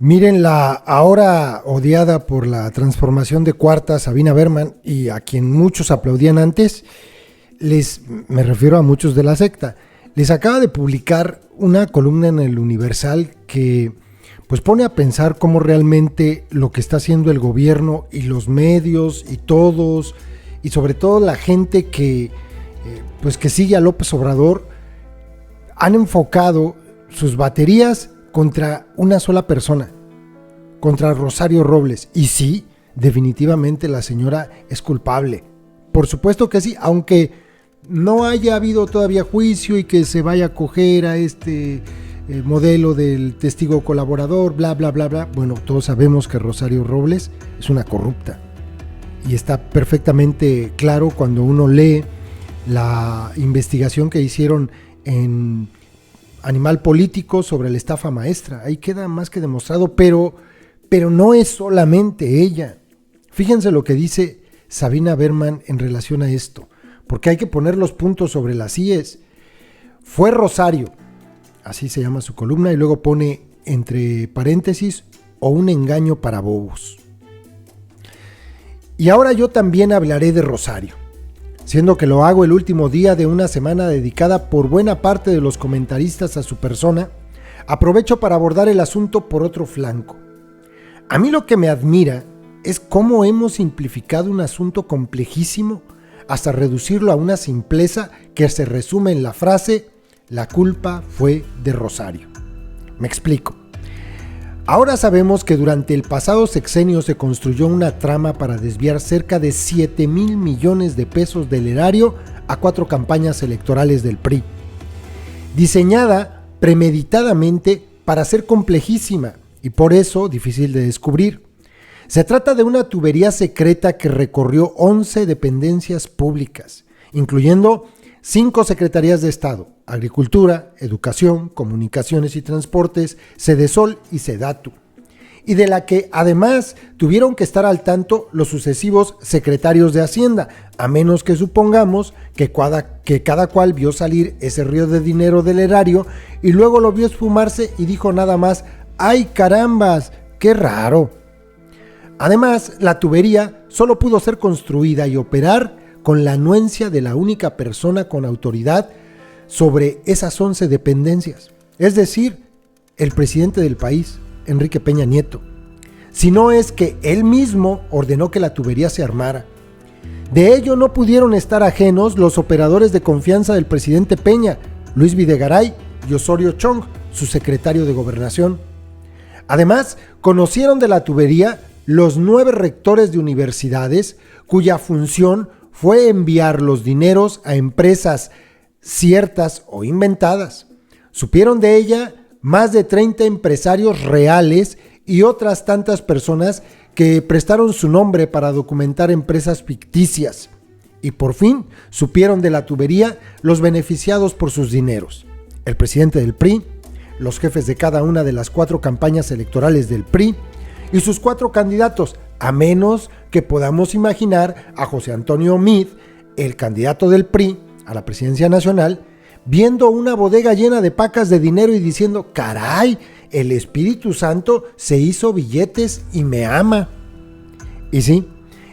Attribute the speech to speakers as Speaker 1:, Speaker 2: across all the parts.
Speaker 1: Miren, la ahora odiada por la transformación de cuarta Sabina Berman, y a quien muchos aplaudían antes, me refiero a muchos de la secta, les acaba de publicar una columna en el Universal que pues pone a pensar cómo realmente lo que está haciendo el gobierno y los medios y todos, y sobre todo la gente que sigue a López Obrador, han enfocado sus baterías contra una sola persona, contra Rosario Robles. Y sí, definitivamente la señora es culpable. Por supuesto que sí, aunque no haya habido todavía juicio y que se vaya a coger a este modelo del testigo colaborador, bla, bla, bla, bla. Bueno, todos sabemos que Rosario Robles es una corrupta. Y está perfectamente claro cuando uno lee la investigación que hicieron en Animal Político sobre la estafa maestra. Ahí queda más que demostrado, pero no es solamente ella. Fíjense lo que dice Sabina Berman en relación a esto, porque hay que poner los puntos sobre las íes. Fue Rosario, así se llama su columna, y luego pone entre paréntesis, o un engaño para bobos. Y ahora yo también hablaré de Rosario, siendo que lo hago el último día de una semana dedicada por buena parte de los comentaristas a su persona. Aprovecho para abordar el asunto por otro flanco. A mí lo que me admira es cómo hemos simplificado un asunto complejísimo hasta reducirlo a una simpleza que se resume en la frase: la culpa fue de Rosario. Me explico. Ahora sabemos que durante el pasado sexenio se construyó una trama para desviar cerca de 7,000 millones de pesos del erario a 4 campañas electorales del PRI, diseñada premeditadamente para ser complejísima y por eso difícil de descubrir. Se trata de una tubería secreta que recorrió 11 dependencias públicas, incluyendo 5 secretarías de Estado: Agricultura, Educación, Comunicaciones y Transportes, Sedesol y Sedatu, y de la que además tuvieron que estar al tanto los sucesivos secretarios de Hacienda, a menos que supongamos que cada cual vio salir ese río de dinero del erario y luego lo vio esfumarse y dijo nada más: ¡ay carambas! ¡Qué raro! Además, la tubería solo pudo ser construida y operar con la anuencia de la única persona con autoridad sobre esas 11 dependencias, es decir, el presidente del país, Enrique Peña Nieto. Si no es que él mismo ordenó que la tubería se armara. De ello no pudieron estar ajenos los operadores de confianza del presidente Peña, Luis Videgaray y Osorio Chong, su secretario de Gobernación. Además, conocieron de la tubería los 9 rectores de universidades cuya función fue enviar los dineros a empresas ciertas o inventadas. Supieron de ella más de 30 empresarios reales y otras tantas personas que prestaron su nombre para documentar empresas ficticias. Y por fin supieron de la tubería los beneficiados por sus dineros: el presidente del PRI, los jefes de cada una de las 4 campañas electorales del PRI y sus 4 candidatos, a menos que podamos imaginar a José Antonio Meade, el candidato del PRI a la presidencia nacional, viendo una bodega llena de pacas de dinero y diciendo: caray, el Espíritu Santo se hizo billetes y me ama. Y sí,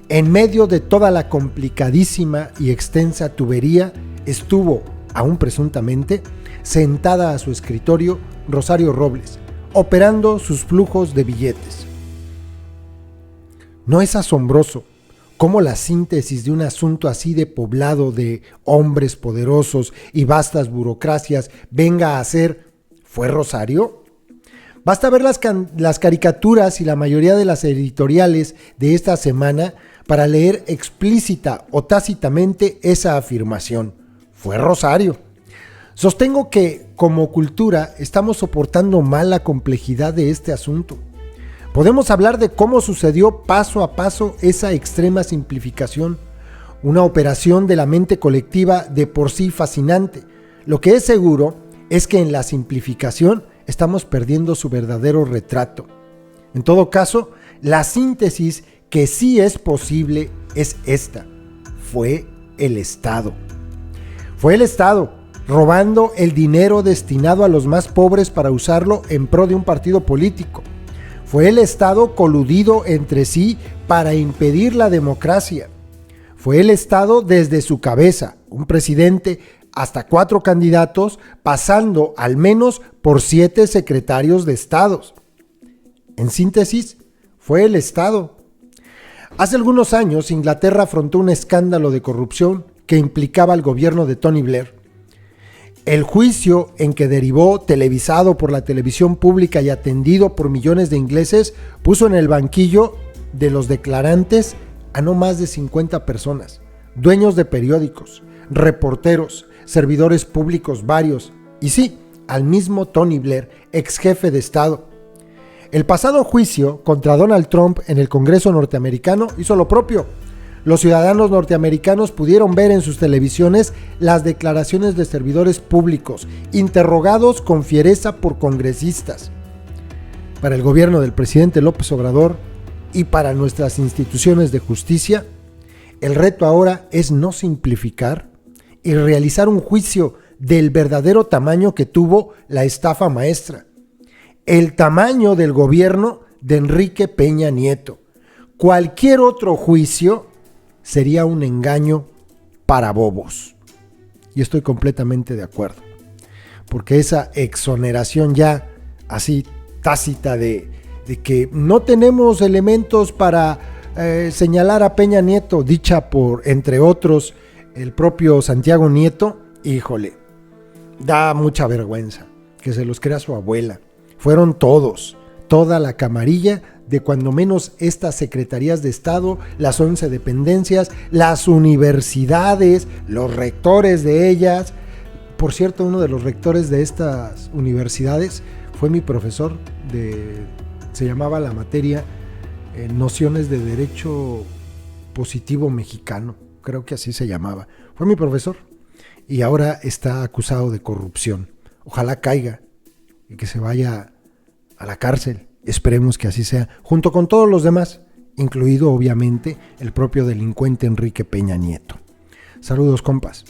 Speaker 1: en medio de toda la complicadísima y extensa tubería estuvo, aún presuntamente, sentada a su escritorio Rosario Robles, operando sus flujos de billetes. ¿No es asombroso cómo la síntesis de un asunto así de poblado de hombres poderosos y vastas burocracias venga a ser: ¿fue Rosario? Basta ver las caricaturas y la mayoría de las editoriales de esta semana para leer explícita o tácitamente esa afirmación: ¿fue Rosario? Sostengo que, como cultura, estamos soportando mal la complejidad de este asunto. Podemos hablar de cómo sucedió paso a paso esa extrema simplificación, una operación de la mente colectiva de por sí fascinante. Lo que es seguro es que en la simplificación estamos perdiendo su verdadero retrato. En todo caso, la síntesis que sí es posible es esta: fue el Estado. Fue el Estado, robando el dinero destinado a los más pobres para usarlo en pro de un partido político. Fue el Estado coludido entre sí para impedir la democracia. Fue el Estado desde su cabeza, un presidente, hasta 4 candidatos, pasando al menos por 7 secretarios de Estados. En síntesis, fue el Estado. Hace algunos años, Inglaterra afrontó un escándalo de corrupción que implicaba al gobierno de Tony Blair. El juicio en que derivó, televisado por la televisión pública y atendido por millones de ingleses, puso en el banquillo de los declarantes a no más de 50 personas, dueños de periódicos, reporteros, servidores públicos varios, y sí, al mismo Tony Blair, ex jefe de Estado. El pasado juicio contra Donald Trump en el Congreso norteamericano hizo lo propio. Los ciudadanos norteamericanos pudieron ver en sus televisiones las declaraciones de servidores públicos, interrogados con fiereza por congresistas. Para el gobierno del presidente López Obrador y para nuestras instituciones de justicia, el reto ahora es no simplificar y realizar un juicio del verdadero tamaño que tuvo la estafa maestra. El tamaño del gobierno de Enrique Peña Nieto. Cualquier otro juicio sería un engaño para bobos. Y estoy completamente de acuerdo. Porque esa exoneración ya así tácita de que no tenemos elementos para señalar a Peña Nieto, dicha por, entre otros, el propio Santiago Nieto, híjole, da mucha vergüenza que se los crea su abuela. Fueron todos, toda la camarilla de cuando menos estas secretarías de Estado, las 11 dependencias, las universidades, los rectores de ellas. Por cierto, uno de los rectores de estas universidades fue mi profesor, se llamaba la materia Nociones de Derecho Positivo Mexicano, creo que así se llamaba. Fue mi profesor y ahora está acusado de corrupción. Ojalá caiga y que se vaya a la cárcel. Esperemos que así sea, junto con todos los demás, incluido obviamente el propio delincuente Enrique Peña Nieto. Saludos, compas.